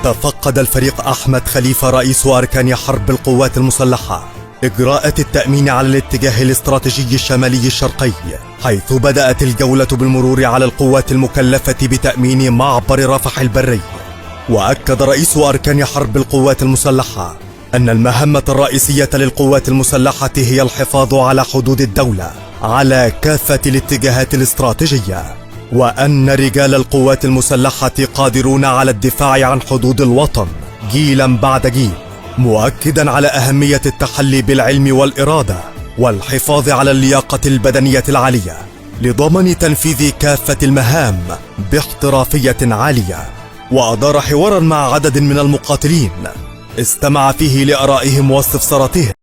تفقد الفريق أحمد خليفة رئيس أركان حرب القوات المسلحة إجراءات التأمين على الاتجاه الاستراتيجي الشمالي الشرقي، حيث بدأت الجولة بالمرور على القوات المكلفة بتأمين معبر رفح البري. وأكد رئيس أركان حرب القوات المسلحة أن المهمة الرئيسية للقوات المسلحة هي الحفاظ على حدود الدولة على كافة الاتجاهات الاستراتيجية، وأن رجال القوات المسلحة قادرون على الدفاع عن حدود الوطن جيلا بعد جيل، مؤكدا على أهمية التحلي بالعلم والإرادة والحفاظ على اللياقة البدنية العالية لضمان تنفيذ كافة المهام باحترافية عالية. وأدار حوارا مع عدد من المقاتلين استمع فيه لآرائهم واستفساراتهم.